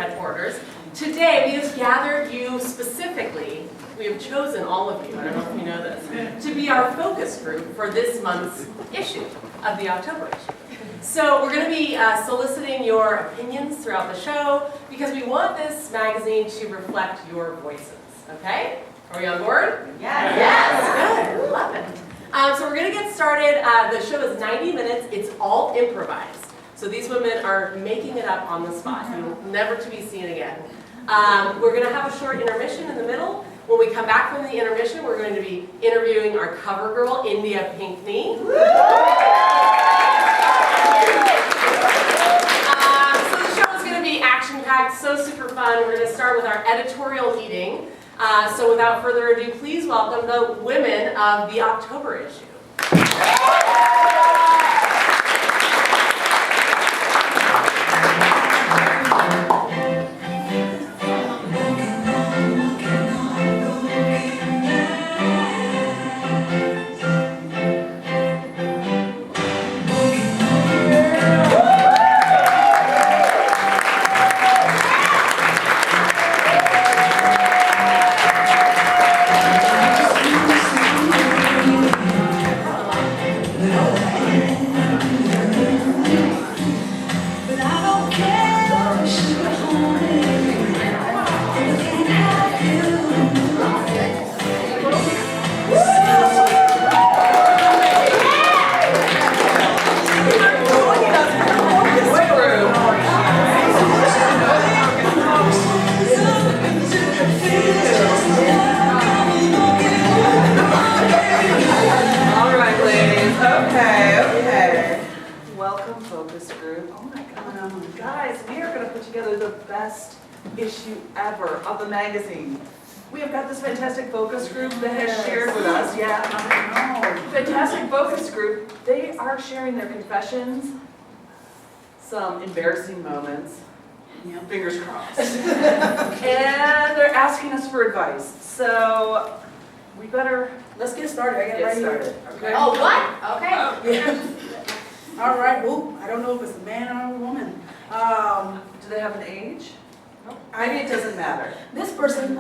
headquarters. Today we have gathered you specifically, we have chosen all of you, I don't know if you know this, to be our focus group for this month's issue of the October issue. So we're going to be soliciting your opinions throughout the show because we want this magazine to reflect your voices, okay? Are we on board? Yes. Yes, good, love it. So we're going to get started. The show is 90 minutes, it's all improvised. So these women are making it up on the spot, never to be seen again. We're going to have a short intermission in the middle. When we come back from the intermission, we're going to be interviewing our cover girl, India Pinkney. So the show is going to be action-packed, so super fun. We're going to start with our editorial meeting. So without further ado, please welcome the women of the October issue. Issue ever of the magazine. We have got this fantastic focus group that has shared with us. Yeah, I know. Fantastic focus group. They are sharing their confessions, some embarrassing moments, fingers crossed, and they're asking us for advice. So we better let's get started. I get started. Okay. Oh, what? Okay. Yeah. All right. Well, I don't know if it's a man or a woman. Do they have an age? Maybe it doesn't matter. This person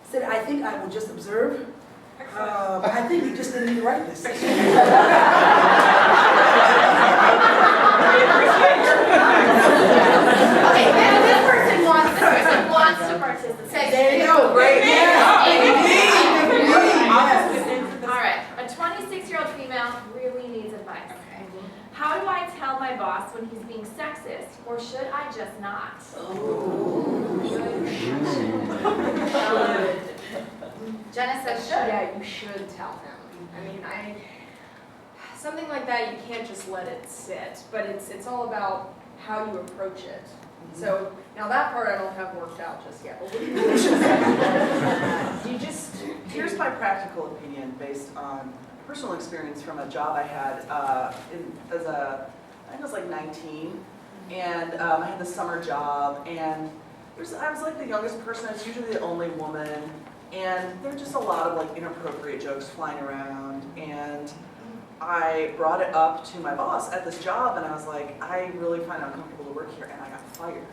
said, I think I will just observe. I think we just didn't need to write this. Okay, this person wants to participate. There you go. Great. All right, a 26-year-old female really needs advice. How do I tell my boss when he's being sexist, or should I just not? Jenna says should. Yeah, you should tell him. I mean, something like that, you can't just let it sit, but it's all about how you approach it. So now that part I don't have worked out just yet. But what do you Here's my practical opinion based on personal experience from a job I had I think I was like 19, and I had this summer job, and I was like the youngest person. I was usually the only woman, and there were just a lot of like inappropriate jokes flying around, and I brought it up to my boss at this job, and I was like, I really find it uncomfortable to work here, and I got fired.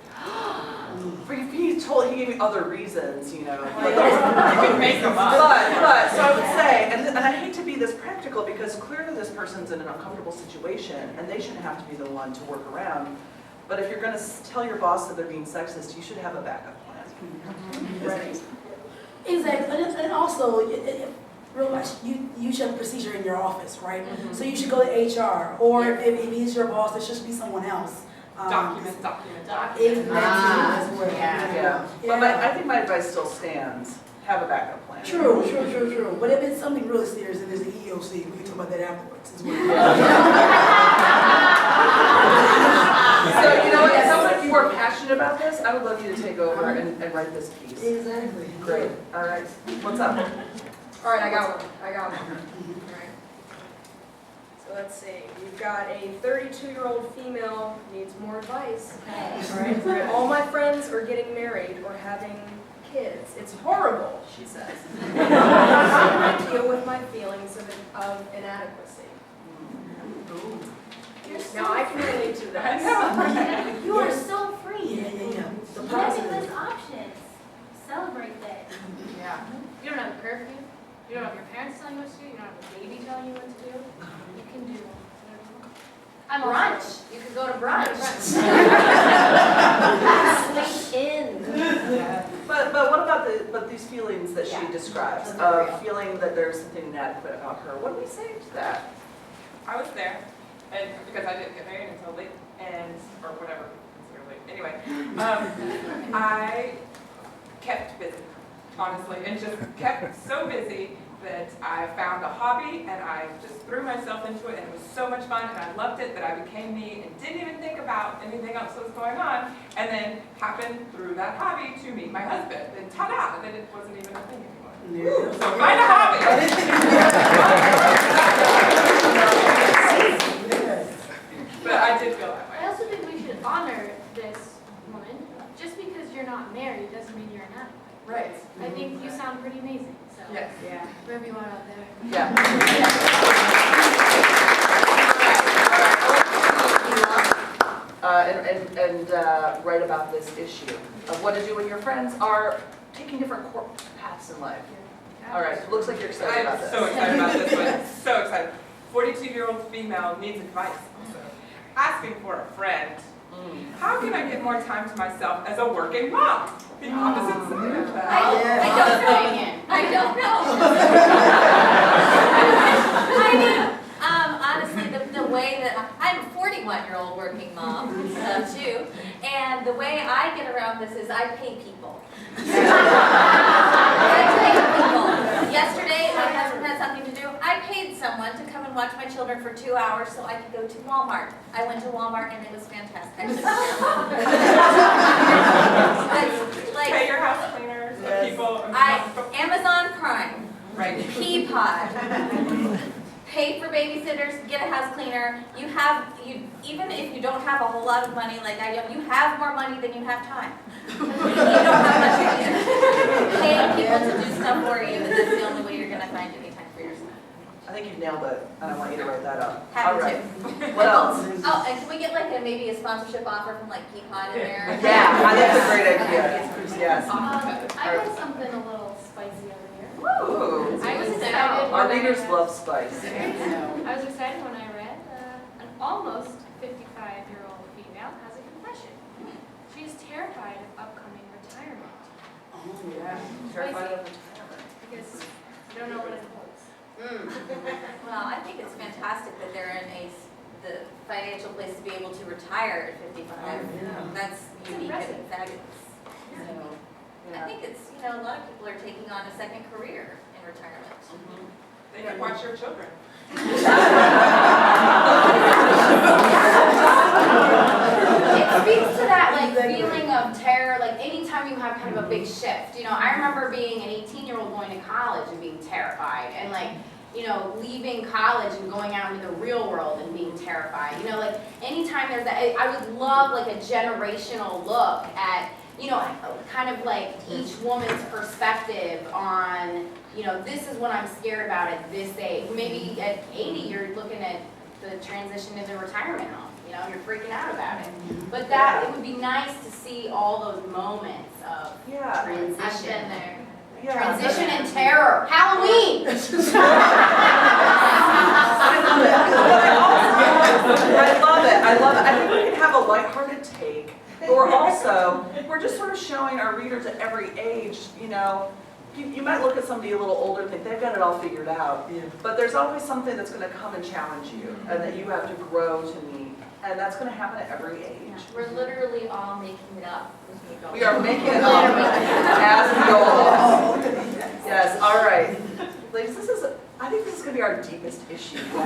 He gave me other reasons, you know. You can make them up. But so I would say, and I hate to be this practical because clearly this person's in an uncomfortable situation, and they shouldn't have to be the one to work around. But if you're going to tell your boss that they're being sexist, you should have a backup plan. Right. Exactly. And also, real much, you should have a procedure in your office, right? So you should go to HR, or if he's your boss, it should be someone else. Document. Exactly. As well. Yeah. But I think my advice still stands. Have a backup plan. True. But if it's something really serious and there's the EOC, we can talk about that afterwards as well. So you know what? Someone if you are passionate about this, I would love you to take over and write this piece. Exactly. Great. All right. What's up? All right, I got one. All right. So let's see. We've got a 32-year-old female needs more advice. All right. All my friends are getting married or having kids. It's horrible, she says. I deal with my feelings of inadequacy. Now I can relate to that. You are so free. Yeah. The Limitless options. Celebrate that. Yeah. You don't have a curfew. You don't have your parents telling you what to do. You don't have a baby telling you what to do. You can do whatever you want. I'm Brunch. You could go to brunch. Sleep in. But what about these feelings that she Yeah. describes Those are real. of feeling that there's something inadequate about her? What do we say to that? I was there, and because I didn't get married until late, or whatever, consider late. Anyway, I kept busy, honestly, and just kept so busy that I found a hobby and I just threw myself into it, and it was so much fun, and I loved it that I became me and didn't even think about anything else that was going on, and then happened through that hobby to meet my husband, and ta-da, and then it wasn't even a thing anymore. So find a hobby. But I did feel that I way. also think we should honor this woman. Just because you're not married doesn't mean you're not. Right. I think you sound pretty amazing. So Yes. Yeah. wherever you are out there. Yeah. And write about this issue of what to do when your friends are taking different paths in life. All right, looks like you're excited about I'm this. so excited about this one. So excited. 42-year-old female needs advice. Also. Asking for a friend. How can I get more time to myself as a working mom? The opposite side of that. I don't know. I don't know. I mean, honestly, the way that I'm a 41-year-old working mom too, and the way I get around this is I pay people. Yesterday, my husband had something to do. I paid someone to come and watch my children for 2 hours so I could go to Walmart. I went to Walmart and it was fantastic. Pay your house cleaners, Yes. people. Amazon Prime, Right. Peapod, pay for babysitters, get a house cleaner. Even if you don't have a whole lot of money like I do, you have more money than you have time. You don't have much money. Pay people to do stuff for you, and that's the only way you're going to find any time for yourself. I think you've nailed it, and I want you to write that up. Happy All right. to. What else? Oh, and can we get like maybe a sponsorship offer from like Peapod in there? Yeah, I think that's a great idea. Yes. I got something a little spicy over here. Ooh. I was excited. Our when I readers read- love spice. I was excited when I read an almost 55-year-old female has a confession. She is terrified of upcoming retirement Yeah. Terrified of retirement. because you don't know what it holds. Well, I think it's fantastic that they're in the financial place to be able to retire at 55. That's unique impressive. and fabulous. So, I Yeah. think it's, a lot of people are taking on a second career in retirement. They can watch your children. It speaks to that feeling of terror, anytime you have kind of a big shift. I remember being an 18-year-old going to college and being terrified, and leaving college and going out into the real world and being terrified. Anytime there's that, I would love a generational look at, kind of each woman's perspective on, this is what I'm scared about at this age. Maybe at 80, you're looking at the transition into retirement home. You're freaking out about it. But it would be nice to see all those moments of Yeah. transition. I've been there. Yeah. Transition and terror. Halloween! I love it. I think we can have a lighthearted take, but we're just sort of showing our readers at every age, you might look at somebody a little older and think they've got it all figured out, but there's always something that's going to come and challenge you, and that you have to grow to meet, and that's going to happen at every age. We're literally all making it up as we go. We are making it up as we go along. Yes, all right. Ladies, I think this is going to be our deepest issue. Well,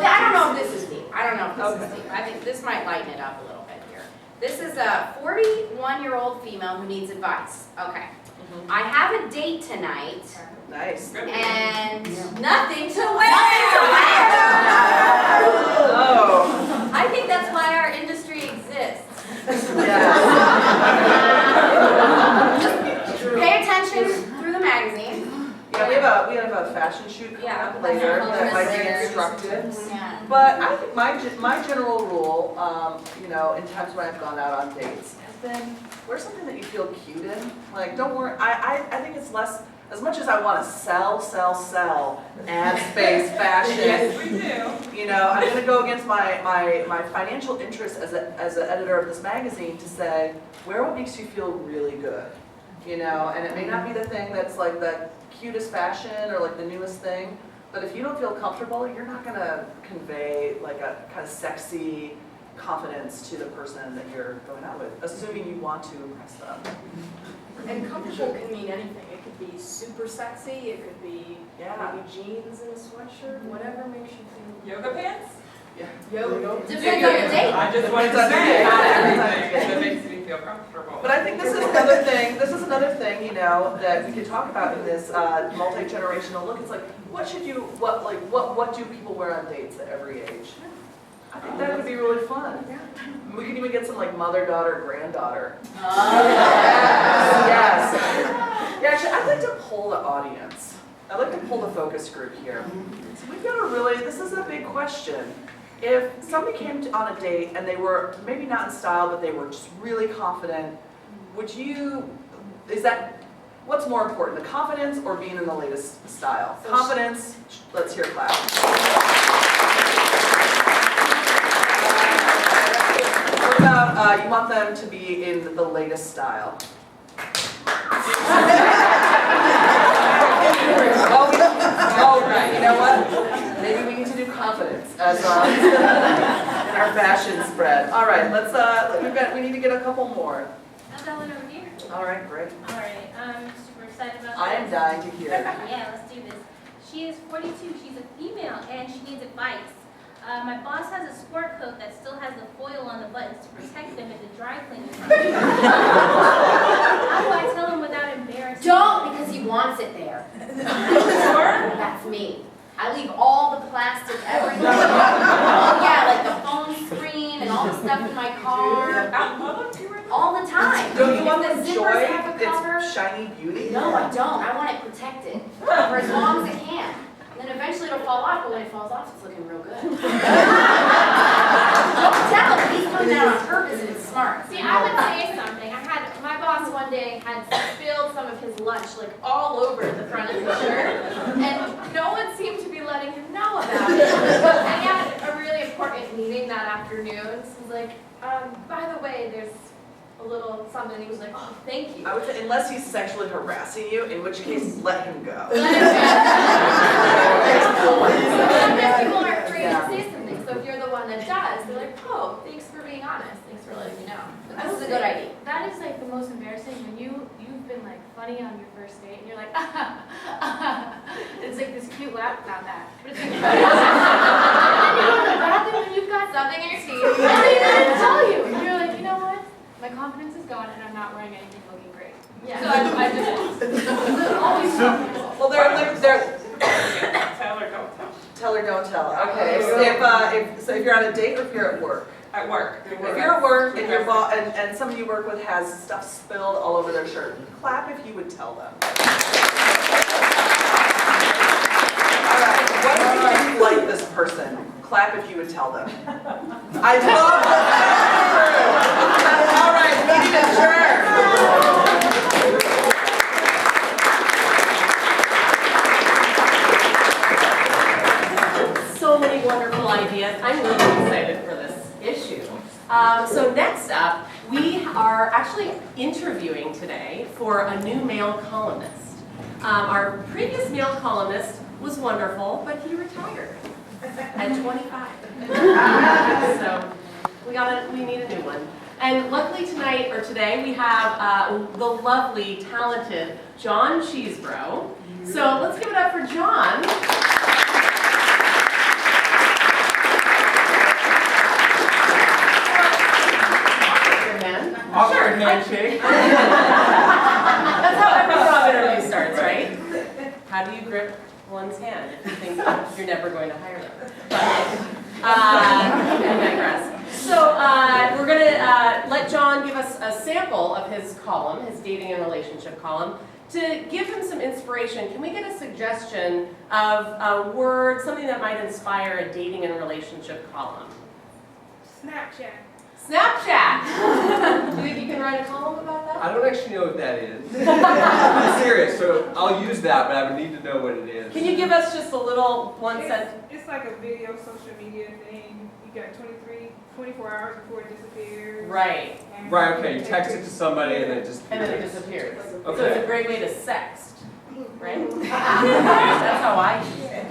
I don't know if this is deep. I don't know if this is deep. I think this might lighten it up a little bit here. This is a 41-year-old female who needs advice. Okay. I have a date tonight Nice. and nothing to wear. Oh. I think that's why our industry exists. Yeah. Pay attention through the magazine. Yep. Yeah, we have a fashion shoot coming up later that might be instructive. Yeah. But I think my general rule, you know, in times when I've gone out on dates, has been wear something that you feel cute in. Like, don't worry. I think it's less. As much as I want to sell, ad space, fashion. Yes, we do. You know, I'm going to go against my financial interest as an editor of this magazine to say, wear what makes you feel really good. You know, and it may not be the thing that's like the cutest fashion or like the newest thing, but if you don't feel comfortable, you're not going to convey like a kind of sexy confidence to the person that you're going out with, assuming you want to impress them. And comfortable can mean anything. It could be super sexy, it could be maybe jeans and a sweatshirt, whatever makes you feel. Yoga pants? Yeah. Yoga. Depends on the date. I just wanted to say, not everything that makes me feel comfortable. But I think this is another thing. This is another thing, you know, that we could talk about in this multi-generational look. It's like, what do people wear on dates at every age? I think that would be really fun. We can even get some like mother, daughter, granddaughter. Yes. Yeah, actually, I'd like to poll the audience. I'd like to poll the focus group here. So we've got this is a big question. If somebody came on a date and they were maybe not in style, but they were just really confident, what's more important, the confidence or being in the latest style? Confidence, let's hear clap. What about, you want them to be in the latest style? Oh, right, you know what? Maybe we need to do confidence as in our fashion spread. All right, we need to get a couple more. I've got one over here. All right, great. All right, I'm super excited about this. I am dying to hear. Yeah, let's do this. She is 42, she's a female, and she needs advice. My boss has a sport coat that still has the foil on the buttons to protect them if the dry cleaner comes. How do I tell him without embarrassing Don't, because he wants it there. That's me. I leave all the plastic everywhere. Yeah, like the phone screen and all the stuff in my car. All the time. Don't you want If to the enjoy zippers have a cover, its shiny beauty? no, I don't. I want it protected for as long as it can. And then eventually it'll fall off, but when it falls off, it's looking real good. Don't tell. He's doing that on purpose and it's smart. See, I would say something. My boss one day had spilled some of his lunch like all over the front of his shirt, and no one seemed to be letting him know about it. And he had a really important meeting that afternoon, so he was like, by the way, there's a little something. He was like, oh, thank you. I would say, unless he's sexually harassing you, in which case, let him go. Sometimes people aren't afraid to say something, so if you're the one that does, they're like, oh, thanks for being honest. Thanks for letting me know. This is a good idea. That is like the most embarrassing when you've been like funny on your first date and you're like, it's like this cute laugh, not that. But it's like, and then you go to the bathroom and you've got Something in your teeth. I didn't even tell you. And you're like, you know what? My confidence is gone and I'm not wearing anything looking great. Yeah. So I just always confident. Well, they're Tell or don't tell. tell or don't tell. Okay, so if you're on a date or if you're at work. At work. If you're at work and your boss and somebody you work with has stuff spilled all over their shirt, clap if you would tell them. All right, what if you didn't like this person? Clap if you would tell them. I love that. All right, meeting adjourned. So many wonderful ideas. I'm really excited for this issue. So next up, we are actually interviewing today for a new male columnist. Our previous male columnist was wonderful, but he retired at 25. So we need a new one. And luckily today we have the lovely, talented John Cheesebro. So let's give it up for John. Awkward handshake. That's how every job interview starts, right? How do you grip one's hand if you think you're never going to hire them? But, I digress. So we're going to let John give us a sample of his column, his dating and relationship column. To give him some inspiration, can we get a suggestion of a word, something that might inspire a dating and relationship column? Snapchat. Snapchat! Do you think you can write a column about that? I don't actually know what that is. I'm serious, so I'll use that, but I would need to know what it is. Can you give us just a little one sentence? It's like a video social media thing. You got 24 hours before it disappears. Right. And Right, okay, you text it to somebody and then it just And then it disappears. So it's Okay. a great way to sext, right? That's how I use it.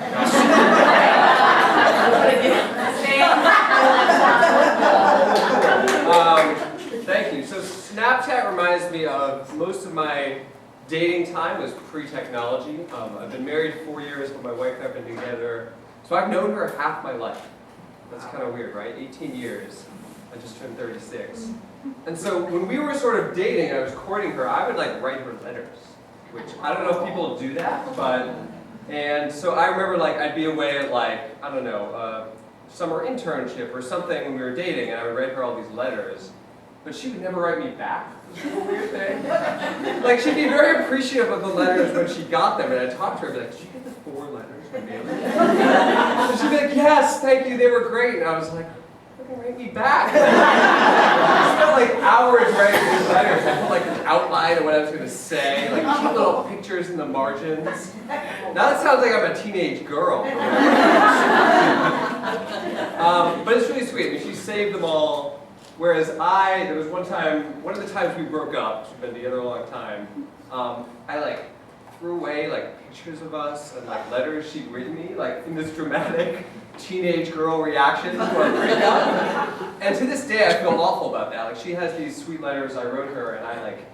Thank you. So Snapchat reminds me of most of my dating time was pre-technology. I've been married 4 years, but my wife and I have been together. So I've known her half my life. That's kind of weird, right? 18 years. I just turned 36. And so when we were sort of dating, I was courting her, I would like write her letters, which I don't know if people do that, but, and so I remember like I'd be away at like, I don't know, summer internship or something when we were dating, and I would write her all these letters, but she would never write me back. It was a weird thing. Like she'd be very appreciative of the letters when she got them, and I'd talk to her, and be like, did you get the 4 letters from me? And she'd be like, yes, thank you, they were great. And I was like, write me back. I spent like hours writing these letters. I put like an outline of what I was going to say, like cute little pictures in the margins. Now that sounds like I'm a teenage girl. But it's really sweet. I mean, she saved them all. Whereas there was one of the times we broke up, we've been together a long time, I like threw away like pictures of us and like letters she'd written me, like in this dramatic teenage girl reaction to our breakup. And to this day I feel awful about that. Like she has these sweet letters I wrote her and I like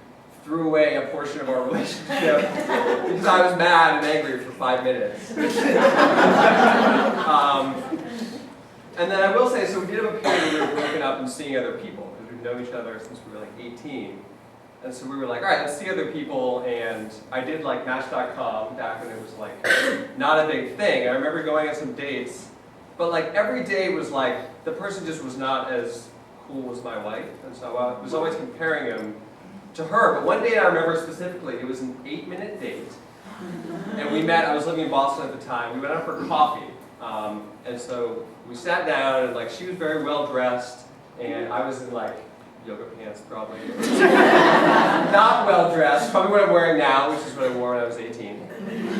threw away a portion of our relationship because I was mad and angry for 5 minutes. And then I will say, so we did have a period where we were broken up and seeing other people because we've known each other since we were like 18. And so we were like, all right, let's see other people, and I did like Match.com back when it was like not a big thing. I remember going on some dates, but like every day was like, the person just was not as cool as my wife, and so I was always comparing him to her. But one date I remember specifically, it was an 8-minute date, and we met, I was living in Boston at the time, we went out for coffee, and so we sat down, and like she was very well dressed, and I was in like, yoga pants, probably. Not well dressed, probably what I'm wearing now, which is what I wore when I was 18.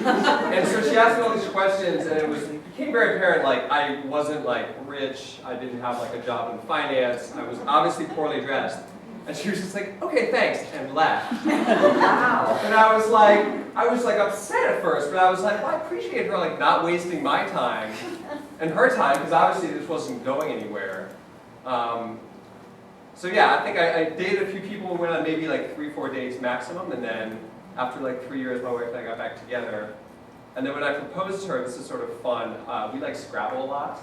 And so she asked me all these questions, and it became very apparent, like, I wasn't, like, rich, I didn't have, like, a job in finance, I was obviously poorly dressed. And she was just like, okay, thanks, and left. Wow. And I was like upset at first, but I was like, well, I appreciate her, like, not wasting my time and her time, because obviously this wasn't going anywhere. So yeah, I think I dated a few people and went on maybe like 3-4 dates maximum, and then after like 3 years, my wife and I got back together. And then when I proposed to her, this is sort of fun, we like Scrabble a lot.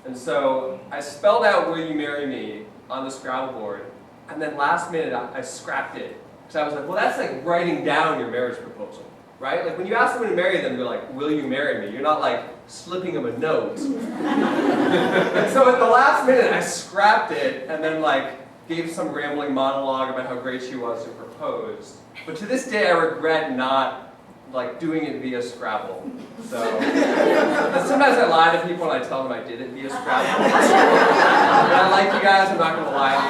And so I spelled out "Will you marry me" on the Scrabble board, and then last minute I scrapped it. So I was like, well, that's like writing down your marriage proposal, right? Like when you ask someone to marry them, you're like, will you marry me? You're not like slipping them a note. And so at the last minute, I scrapped it, and then like gave some rambling monologue about how great she was and proposed. But to this day, I regret not like doing it via Scrabble. So and sometimes I lie to people and I tell them I did it via Scrabble. And I like you guys, I'm not going to lie to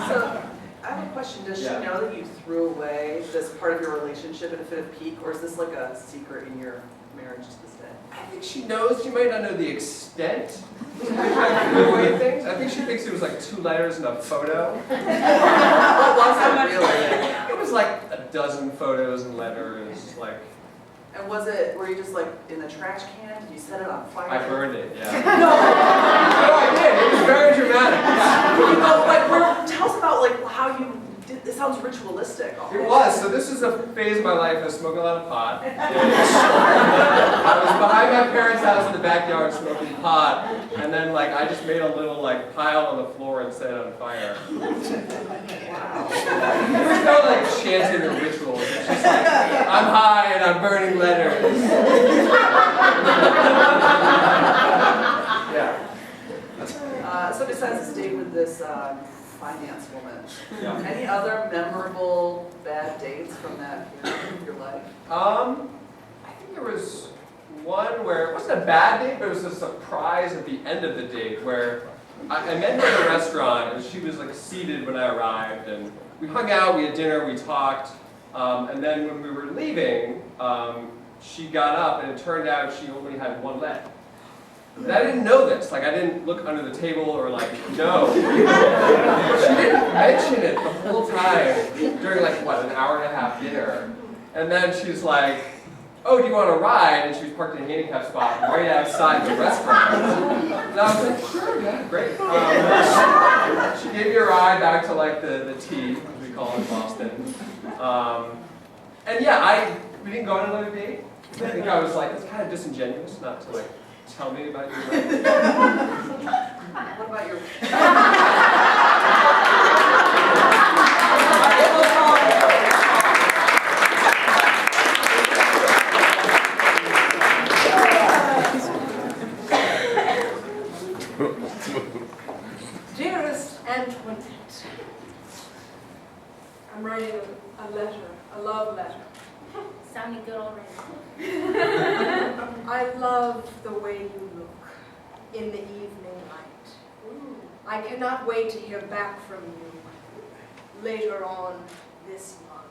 you. So I have a question. Does she know that you threw away this part of your relationship in a fit of pique, or is this like a secret in your marriage to this day? I think she knows. She might not know the extent to which I threw away things. I think she thinks it was like 2 letters and a photo. What was it really? It was like a dozen photos and letters. Like. And were you just like in the trash can? Did you set it on fire? I burned it, yeah. No, I did. It was very dramatic. Yeah. Tell us about like how you did. It sounds ritualistic. It was. So this is a phase of my life. I was smoking a lot of pot. I was behind my parents' house in the backyard smoking pot, and then like I just made a little like pile on the floor and set it on fire. Wow. There was no like chanting or rituals. It's just like I'm high and I'm burning letters. Yeah. So besides this date with this finance woman. Yeah. Any other memorable bad dates from that period of your life? I think there was one where it wasn't a bad date, but it was a surprise at the end of the date where I met her at a restaurant and she was like seated when I arrived, and we hung out, we had dinner, we talked, and then when we were leaving, she got up and it turned out she only had one leg. And I didn't know this, like I didn't look under the table or like, no. She didn't mention it the whole time during like, what, an hour and a half dinner. And then she's like, oh, do you want a ride? And she was parked in a handicap spot right outside the restaurant. And I was like, sure, yeah, great. She gave me a ride back to like the T, as we call it in Boston. And yeah, we didn't go on another date. I think I was like, it's kind of disingenuous not to like tell me about your life. What about your... Dearest Antoinette, I'm writing a letter, a love letter. Sounding good already. I love the way you look in the evening light. I cannot wait to hear back from you later on this month.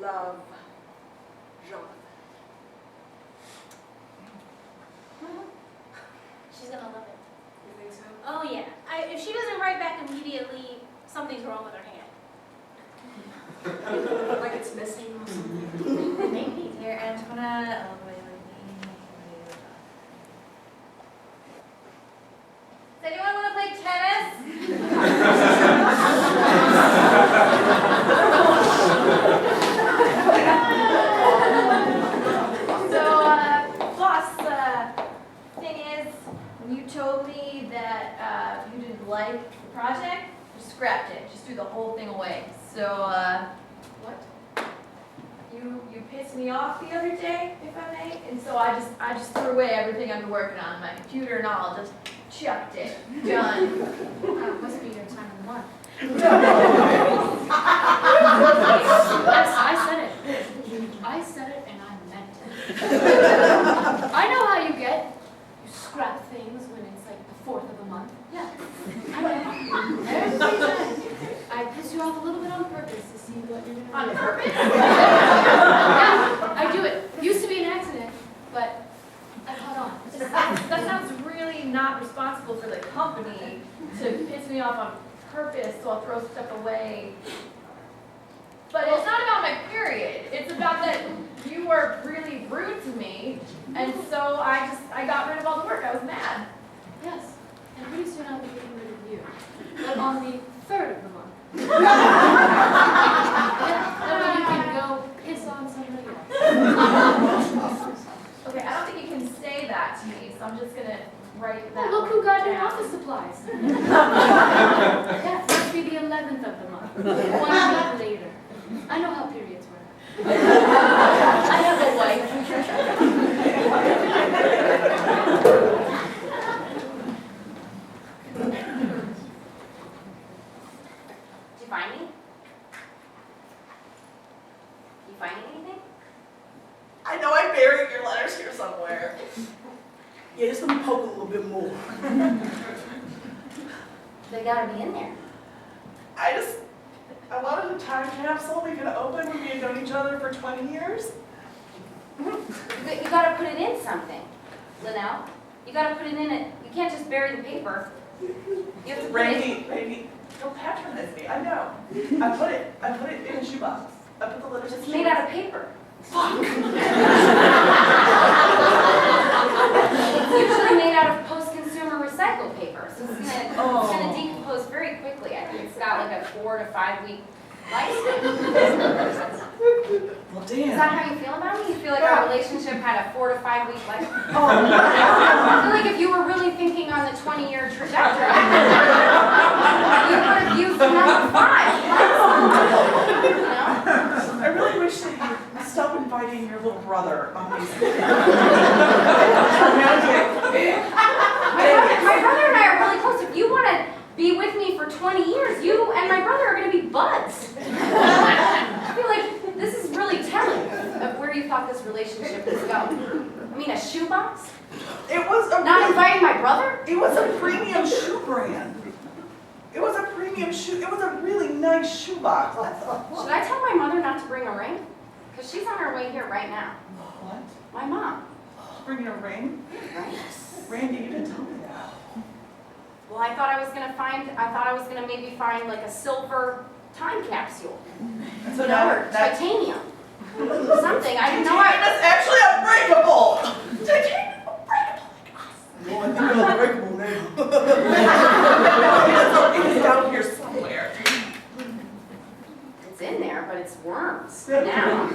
Love, Jonathan. She's gonna love it. You think so? Oh yeah. If she doesn't write back immediately, something's wrong with her hand. Like it's missing or something? Maybe. Dear Antoinette, does anyone want to play tennis? So, boss, thing is, when you told me that you didn't like the project, just scrapped it. Just threw the whole thing away. So, what? You pissed me off the other day, if I may, and so I just threw away everything I've been working on, my computer and all, just chucked it. Done. Must be your time of the month. Yes, I said it. I said it and I meant it. I know how you get. You scrap things when it's like the 4th of the month. Yeah. I know. Every time. I piss you off a little bit on purpose to see what you're gonna do. On purpose? Yeah, I do it. Used to be an accident, but I caught on. That sounds really not responsible for the company to piss me off on purpose, so I'll throw stuff away. But it's not about my period. It's about that you were really rude to me, and so I got rid of all the work. I was mad. Yes, and pretty soon I'll be getting rid of you. But on the 3rd of the month. Yeah, that way you can go piss on somebody else. Okay, I don't think you can say that to me, so I'm just gonna write that. Well, look who got your down. office supplies. That must be the 11th of the month. 1 week later. I know how periods work. I have a wife. Did you find me? You find anything? I know I buried your letters here somewhere. Yeah, just let me poke a little bit more. They gotta be in there. I wanted a time capsule we could open when we had known each other for 20 years. You gotta put it in something, Linnell. You gotta put it in it. You can't just bury the paper. You have to put it. Randy, don't patronize me. I know. I put it in a shoebox. I put the letters in It's a made shoebox. out of paper. Fuck. It's usually made out of post-consumer recycled paper, so it's gonna decompose very quickly. I think it's got like a 4 to 5 week lifespan. Well, Is damn. that how you feel about me? You feel like our relationship had a 4 to 5 week lifespan? Oh, I feel like if you were really thinking on the 20-year trajectory, you would have used number 5. You know? I really wish that you'd stop inviting your little brother on these. My brother and I are really close. If you want to be with me for 20 years. You and my brother are gonna be buds. I feel like this is really telling of where you thought this relationship was going. I mean, a shoebox? It was a Not inviting my brother? It was a premium shoe brand. It was a premium shoe. It was a really nice shoebox. I thought, Should I tell my mother not to bring a ring? Because she's on her way here right now. what? My mom. Bringing a ring? Right? Randy, you didn't tell me that. Well, I thought I was gonna maybe find like a silver time capsule. So You now know, or that titanium. Something, I didn't know. titanium is actually unbreakable. Titanium is unbreakable. Well, I think you're unbreakable now. It's down here somewhere. It's in there, but it's worms now.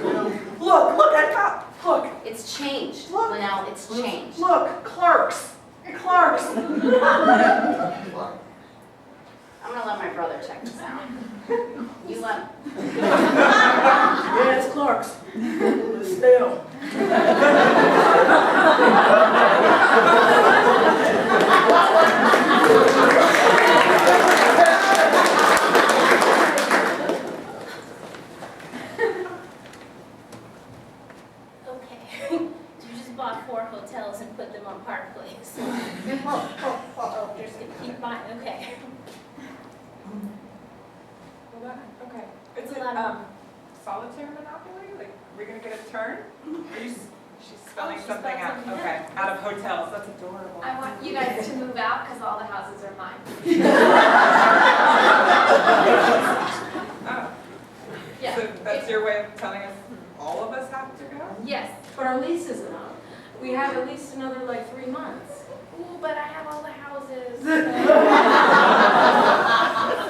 Look, I got, look, It's changed, Look. Linnell, it's changed. look, Clark's. Clark's. I'm gonna let my brother check this out. You let. Yeah, it's Clark's. Stale. Okay. You just bought 4 hotels and put them on Park Place. Oh, you're just gonna keep mine, okay. Okay. It's It's a a lot of- solitaire monopoly? Like, we're gonna get a turn? Are you, she's spelling she something spelled out. something Okay, out of hotels. That's adorable. I want you guys to move out because all the houses are mine. Oh, Yeah. so that's your way of telling us all of us have to go? Yes. But our lease isn't up. We have at least another like 3 months. Ooh, but I have all the houses. I'm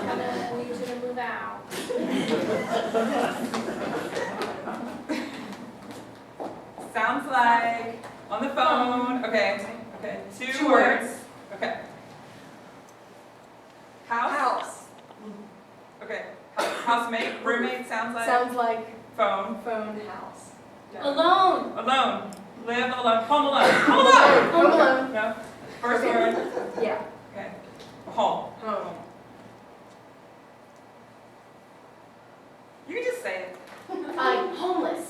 gonna need you to move out. Sounds like on the phone. Okay. 2 words. Okay. House. Okay. Housemate, roommate sounds like. Sounds like Phone. phone house. Alone. Alone. Live alone. Home alone. Home alone. Home alone. No. First word. Yeah. Okay. Home. Home. You can just say it. I'm homeless.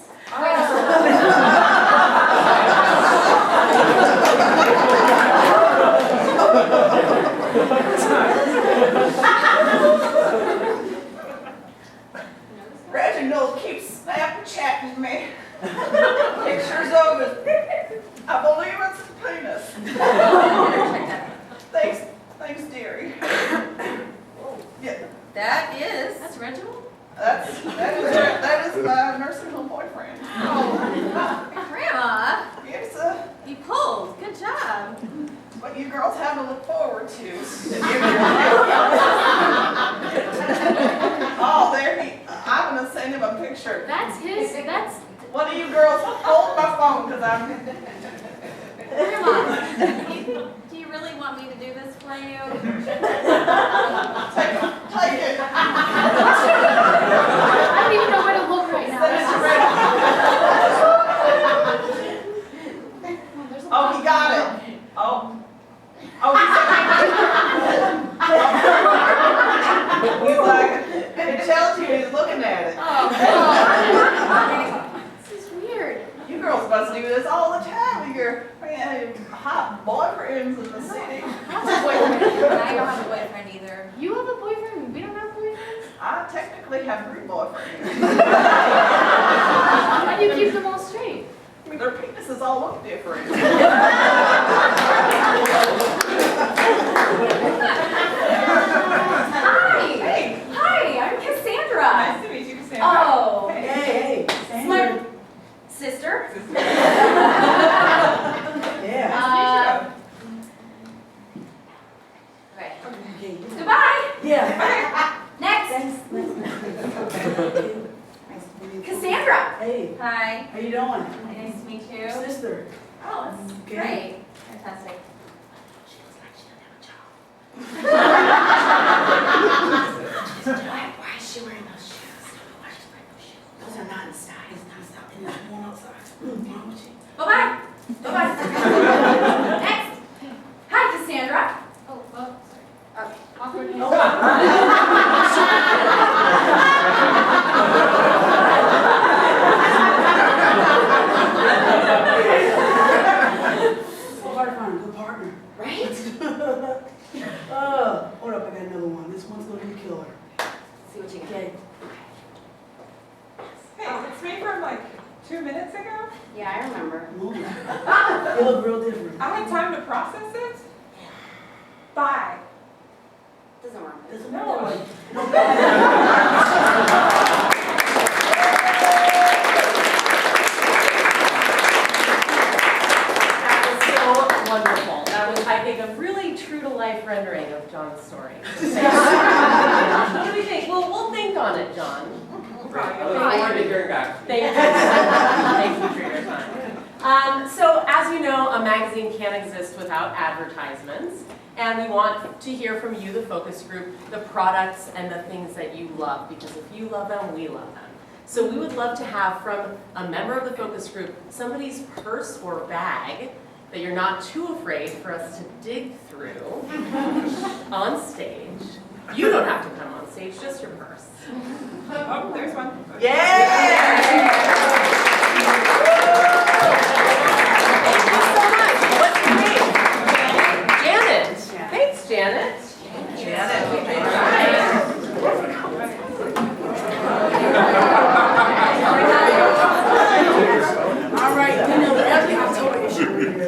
Reginald keeps Snapchatting me. Pictures of it. I believe it's a penis. Thanks, dearie. Yeah, That is. That's Reginald? that is my nursing home boyfriend. Grandma, It's you pulled. Good job. what you girls have to look forward to. Oh, there he. I'm gonna send him a picture. That's his, that's, One of you girls hold my phone because I'm. Grandma, do you really want me to do this for you? Take it. I don't even know where to look right now. Send it to Reggie. Oh, he got it. Oh, he's like, it tells you he's looking at it. This is weird. You girls must do this all the time with your hot boyfriends in the city. I don't have a boyfriend either. You have a boyfriend? We don't have boyfriends? I technically have 3 boyfriends. How do you keep them all straight? Their penises all look different. Hi. Hey. Hi, I'm Cassandra. Nice to meet you, Cassandra. Oh, Hey, my sister. Yeah. Okay. Okay. Goodbye. Yeah. Next, Thanks. Nice to meet you. Cassandra. Hey, Hi. how you doing? Nice to meet you. Your sister. Oh, that's Okay. great. Fantastic. Why is she wearing those shoes? Why is she wearing those shoes? Those are not in style. It's not in style. It's not going outside. What's wrong with you? Bye-bye. Bye-bye. Next. Hi, Cassandra. Oh, sorry. Okay. Awkward minutes ago? Yeah, I remember. You look real different. I had time to process it? Bye. Doesn't work. Doesn't No. matter. That was so wonderful. That was, I think, a really true-to-life rendering of John's story. What do we think? Well, we'll think on it, John. Great. I look forward to hearing back. Thank you. Thank you for your time. So, as you know, a magazine can't exist without advertisements. And we want to hear from you, the focus group, the products and the things that you love. Because if you love them, we love them. So we would love to have from a member of the focus group somebody's purse or bag that you're not too afraid for us to dig through on stage. You don't have to come on stage, just your purse. Oh, there's one. Yeah! Thank you so much. What's your name? Janet. Thanks, Janet. Janet. All right, you know, every October issue.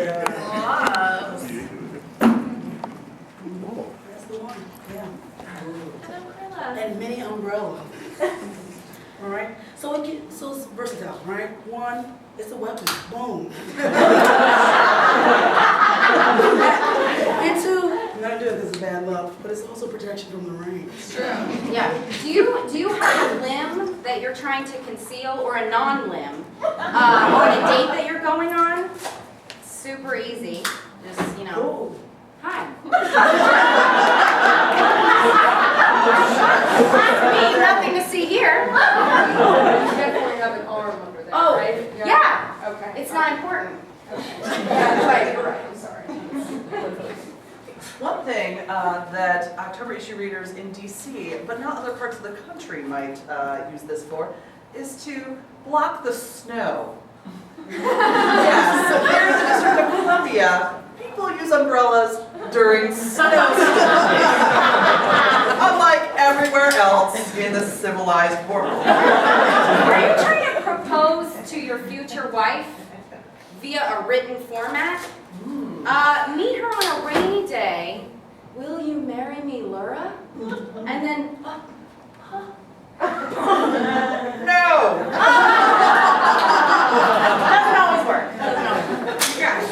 That's the one, yeah. And many umbrellas. All right, so so it's versatile, right? One, it's a weapon, boom. And two, I'm not doing this is bad luck, but it's also protection from the rain. True. Yeah. Do you have a limb that you're trying to conceal or a non-limb on a date that you're going on? Super easy. Just, you know. Oh, Hi. Me, nothing to see here. You definitely have an arm under there, Oh, right? yeah. Okay. It's not important. Yeah, right, you're right, I'm sorry. One thing that October issue readers in DC, but not other parts of the country, might use this for, is to block the snow. Yes, so here in the District of Columbia, people use umbrellas during snowstorms, unlike everywhere else in the civilized world. Are you trying to propose to your future wife via a written format? Meet her on a rainy day. Will you marry me, Laura? And then, No! doesn't always work. Doesn't always work. You guys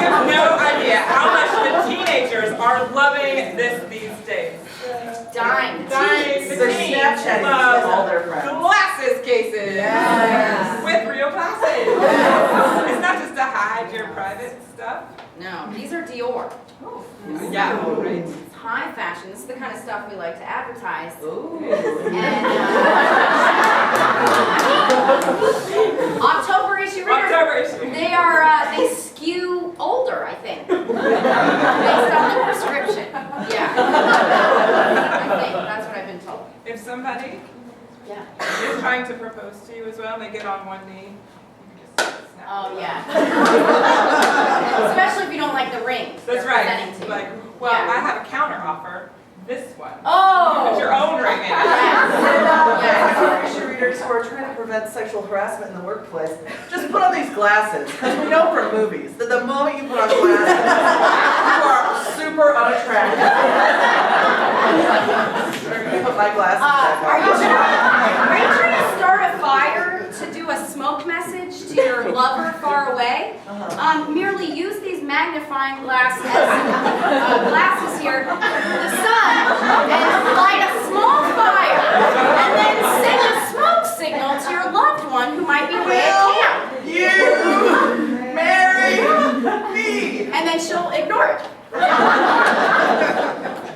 have no idea how much the teenagers are loving this these days. Dying. Dying. They're Snapchatting Love all their friends. glasses cases Yes. with real glasses. It's not just to hide your private stuff. No, these are Dior. Yeah, right. It's high fashion. This is the kind of stuff we like to advertise. Ooh. And October issue readers. October issue. They skew older, I think, based on the prescription. Yeah, I think that's what I've been told. If somebody Yeah. is trying to propose to you as well, and they get on one knee, you can just snap. Oh yeah. Especially if you don't like the rings That's they're right. presenting to you. Like, well, Yeah. I have a counter offer. This one. Oh. Put your own ring in it. And Yes. October issue readers who are trying to prevent sexual harassment in the workplace, just put on these glasses, because we know from movies that the moment you put on glasses, you are super unattractive. Put my glasses back Are on. you trying to start a fire to do a smoke message to your lover far away? Merely use these magnifying glasses here for the sun and light a small fire and then send a smoke signal to your loved one who might be away at camp. You marry me! And then she'll ignore it.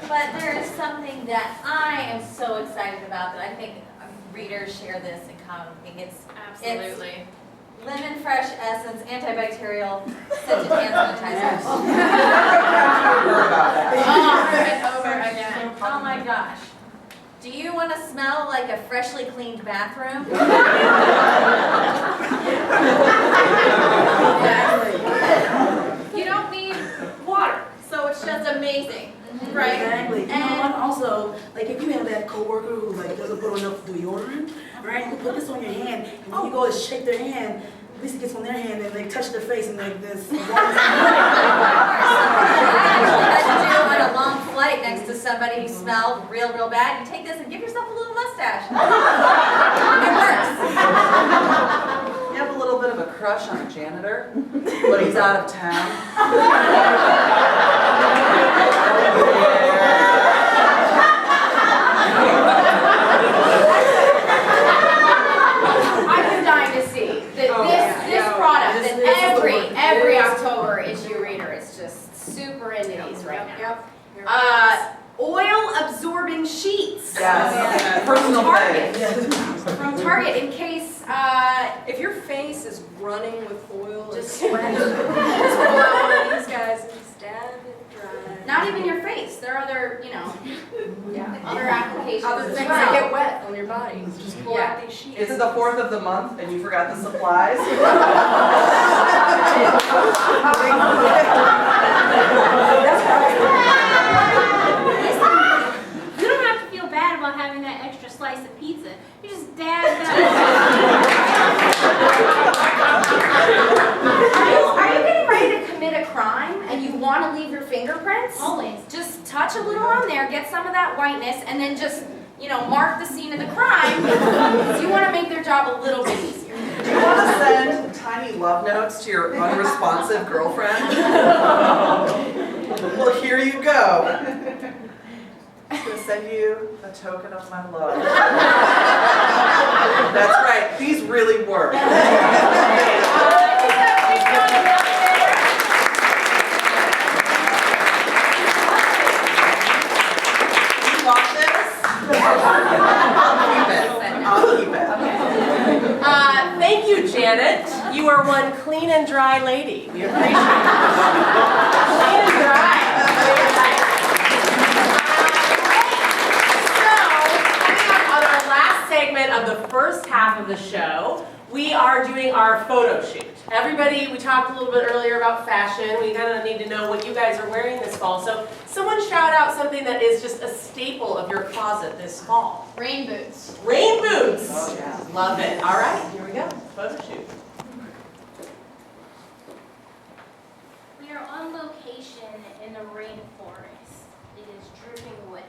But there is something that I am so excited about that I think readers share this in common. I think it's Absolutely. Lemon Fresh Essence Antibacterial Scented Hand Sanitizer. Heard about that. Over and over again. Oh my gosh. Do you want to smell like a freshly cleaned bathroom? You don't need water, so it's just amazing, right? Exactly. You know And what? Also, like if you have that coworker who like doesn't put on enough deodorant, right? You put this on your hand, and Oh, you go to shake their hand, Lisa gets on their hand and they touch their face and like this. That's what you do on a long flight next to somebody who smelled real bad. You take this and give yourself a little mustache. It works. You have a little bit of a crush on a janitor, but he's out of town. I've been dying to see that this product, that every October issue reader is just super into these right now. Oil absorbing sheets. Yes. Personal Target. thing. From Target, in case, If your face is running with oil, Just just sweat. Just pull out one of these guys and stab it dry. not even your face, there are other, other applications Other as things well. that get wet on your body. Just pull out these sheets. Is it the 4th of the month and you forgot the supplies? You don't have to feel bad about having that extra slice of pizza. You just dab that. Are you getting ready to commit a crime and you want to leave your fingerprints? Always. Just touch a little on there, get some of that whiteness, and then just, mark the scene of the crime because you want to make their job a little bit easier. Do you want to send tiny love notes to your unresponsive girlfriend? Well, here you go. I'm going to send you a token of my love. That's right, these really work. You want this? I'll keep it. Thank you, Janet. You are one clean and dry lady. We appreciate it. Clean and dry. So, coming up on our last segment of the first half of the show, we are doing our photo shoot. Everybody, we talked a little bit earlier about fashion. We kind of need to know what you guys are wearing this fall. So, someone shout out something that is just a staple of your closet this fall. Rain boots. Rain boots. Oh, yeah. Love it. All right, here we go. Photo shoot. We are on location in the rainforest. It is dripping wet.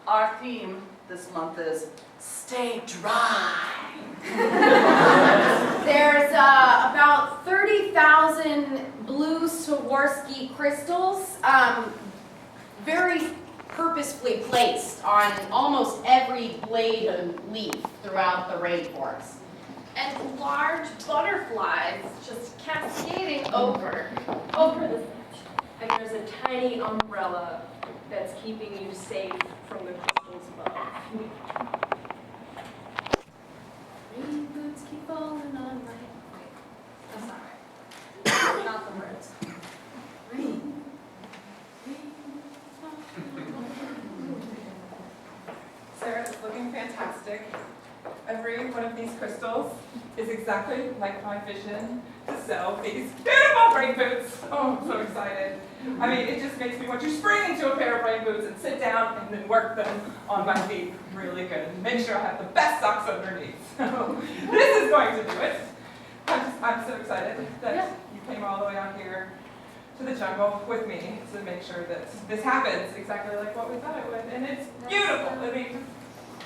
Our theme this month is Stay Dry. There's about 30,000 blue Swarovski crystals, very purposefully placed on almost every blade and leaf throughout the rainforest. And large butterflies just cascading over the And there's a tiny umbrella that's keeping you safe from the crystals above. Rain boots keep falling on my... Wait, that's not right. Not the words. Rain. Sarah is looking fantastic. Every one of these crystals is exactly like my vision to sell these beautiful rain boots. Oh, I'm so excited. I mean, it just makes me want to spring into a pair of rain boots and sit down and then work them on my feet really good and make sure I have the best socks underneath. So this is going to do it. I'm so excited that you came all the way out here to the jungle with me to make sure that this happens exactly like what we thought it would. And it's beautiful. I mean,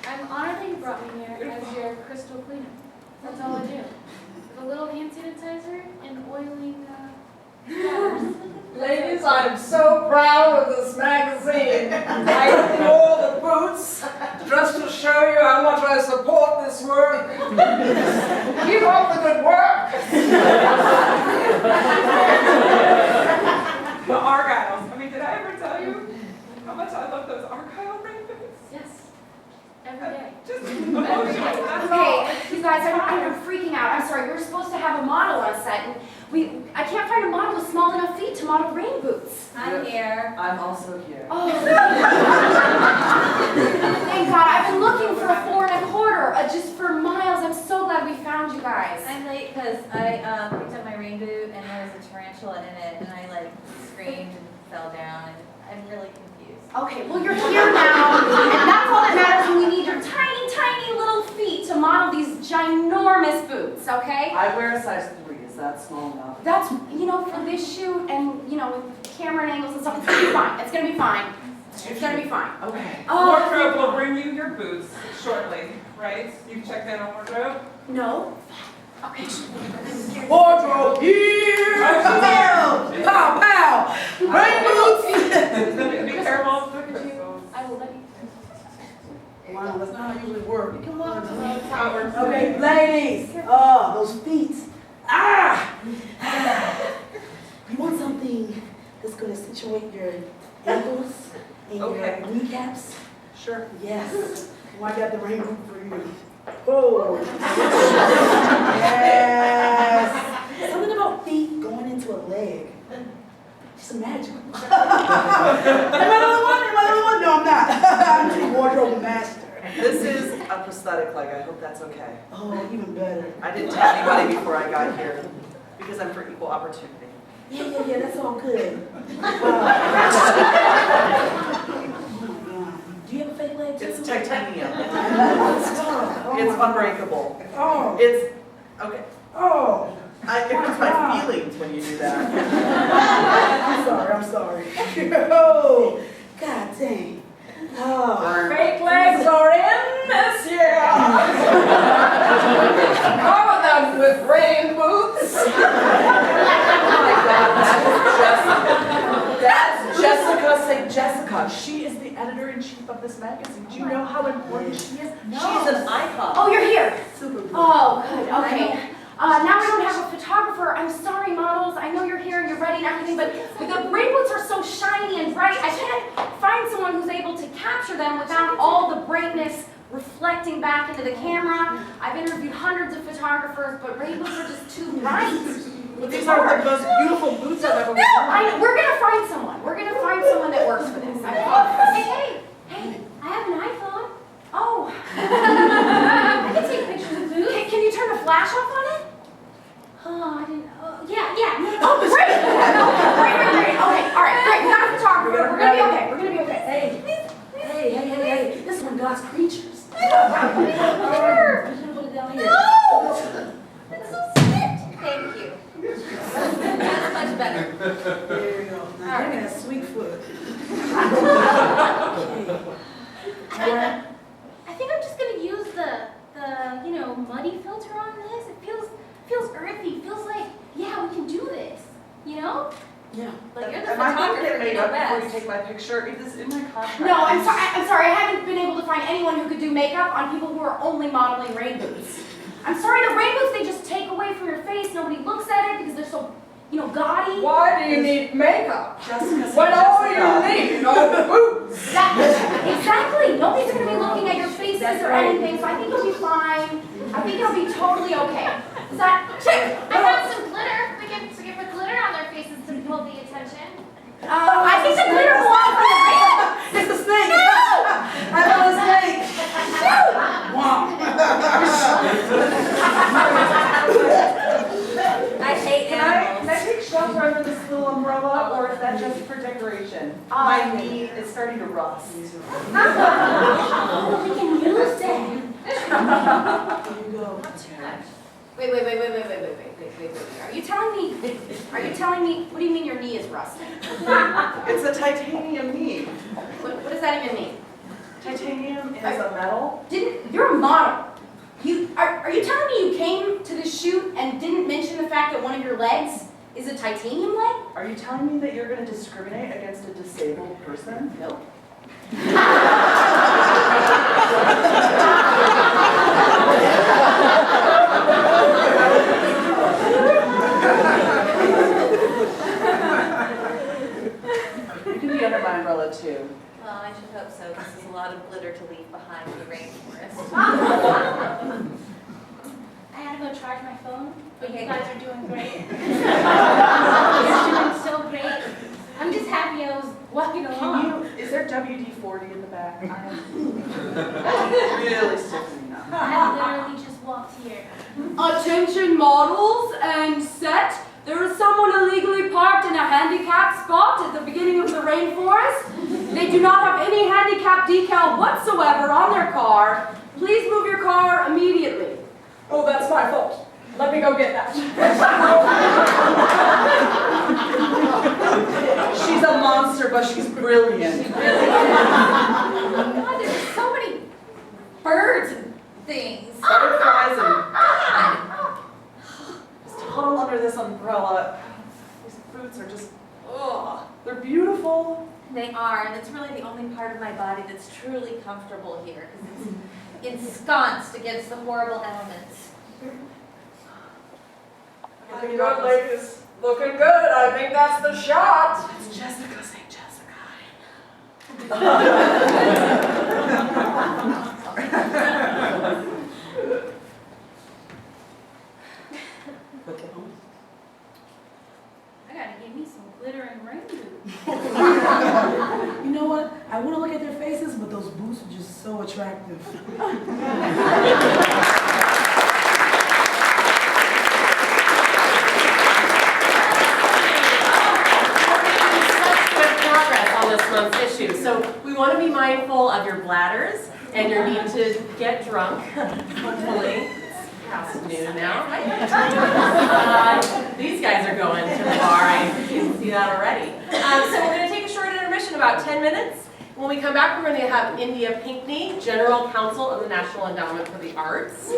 I'm honored that you brought me here as your crystal cleaner. That's all I do. With a little hand sanitizer and oiling powders. Ladies, I'm so proud of this magazine. I wore the boots just to show you how much I support this work. Keep up the good work. the Argyles. I mean, did I ever tell you how much I love those Argyle rain boots? Yes. Every day. Just emotional. That's all. Okay, you guys, I'm freaking out. I'm sorry, we were supposed to have a model on set, and I can't find a model with small enough feet to model rain boots. I'm here. I'm also here. Oh. Thank God, I've been looking for a 4 1/4, just for miles. I'm so glad we found you guys. I'm late because I picked up my rain boot and there was a tarantula in it and I screamed and fell down and I'm really confused. Okay, well you're here now, and that's all that matters when we need your tiny, tiny little feet enormous boots, okay? I wear a size 3, is that small enough? That's, you know, for this shoot and, you know, with camera and angles and stuff, it's gonna be fine. It's gonna be fine. It's gonna be fine. Okay. Wardrobe will bring you your boots shortly, right? You've checked in on wardrobe? No. Okay. Wardrobe here! Pow! Pow! Pow! Rain boots! Be careful. I will let you. Wow, that's not how it usually works. Come on. That's how it works. Okay, ladies. Oh, those feet. Ah! You want something that's going to situate your ankles and Okay. your kneecaps? Sure. Yes. Well, I got the rain boot for you. Oh. Yes. Something about feet going into a leg. Just imagine. Am I the only one? Am I the only one? No, I'm not. I'm the wardrobe master. This is a prosthetic leg, I hope that's okay. Oh, even better. I didn't tell anybody before I got here, because I'm for equal opportunity. Yeah, that's all good. Oh my God. Do you have a fake leg too? It's titanium. Oh, It's my unbreakable. God. It's, okay. Oh. It hurts my feelings when you do that. I'm sorry. Oh, God dang. Oh. Fake legs are in this year. Cover them with rain boots. Oh my God, that's Jessica St. Jessica. She is the editor-in-chief of this magazine. Do you know how important she is? No. She's an icon. Oh, you're here. Super cool. Oh, good. Okay. Now we don't have a photographer. I'm sorry, models. I know you're here and you're ready and everything, but the rain boots are so shiny and bright. I can't find someone who's able to capture them without all the brightness reflecting back into the camera. I've interviewed hundreds of photographers, but rain boots are just too bright. These are the most beautiful boots I've ever worn. We're gonna find someone. We're gonna find someone that works for this. I promise. Hey, I have an iPhone. Oh. I can take pictures of boots. Can you turn the flash off on it? Oh, I didn't. Oh, yeah. Oh, great! Great. Okay, all right, great. We got a photographer. We're gonna be okay. We're gonna be okay. Hey. This is one of God's creatures. Here. I'm just gonna put it down here. No! That's so sweet. Thank you. That's much better. There you go. Now give me that sweet foot. Okay. I think I'm just gonna use the muddy filter on this. It feels earthy. Feels like, yeah, we can do this. You know? Yeah. Like you're the Am I going to photographer. get You made know up before you best. take my picture? It is in my contract. No, I'm sorry. I haven't been able to find anyone who could do makeup on people who are only modeling rain boots. I'm sorry, the rain boots, they just take away from your face. Nobody looks at it because they're so, gaudy. Why do you need makeup? Jessica St. When all Jessica. you need are the boots. Exactly. Nobody's going to be looking at your faces or anything, so I think you'll be fine. I think you'll be totally okay. Is that check? I found some glitter. We can put glitter on their faces to hold the attention. I think the glitter belongs on the rain. It's a snake. No! I know a snake. Wow. I hate Can I take shelter under this little umbrella, or is that just for decoration? My knee is starting to rust. Oh, we can use it. There you go. Not too much. Wait. Are you telling me, what do you mean your knee is rusting? It's a titanium knee. What does that even mean? Titanium is a metal. You're a model. Are you telling me you came to this shoot and didn't mention the fact that one of your legs is a titanium leg? Are you telling me that you're going to discriminate against a disabled person? No. You can be under my umbrella too. Well, I should hope so, because there's a lot of glitter to leave behind in the rainforest. I had to go charge my phone, but Okay. you guys are doing great. You're doing so great. I'm just happy I was walking along. Is there WD-40 in the back? I'm really stiffening up. I literally just walked here. Attention models and set. There is someone illegally parked in a handicap spot at the beginning of the rainforest. They do not have any handicap decal whatsoever on their car. Please move your car immediately. Oh, that's my I thought. Let me go get that. She's a monster, but she's brilliant. God, there's so many birds and things. Butterflies and God. just huddle under this umbrella. These boots are just, ugh, they're beautiful. They are, and it's really the only part of my body that's truly comfortable here, because it's ensconced against the horrible elements. Looking good, ladies. Looking good. I think that's the shot. It's Jessica, say Jessica. I gotta give me some glittering rain boots. You know what? I want to look at their faces, but those boots are just so attractive. This month's issue. So we want to be mindful of your bladders and your need to get drunk, hopefully. It's past noon now. These guys are going to the bar. I can see that already. So we're going to take a short intermission, about 10 minutes. When we come back, we're going to have India Pinckney, General Counsel of the National Endowment for the Arts.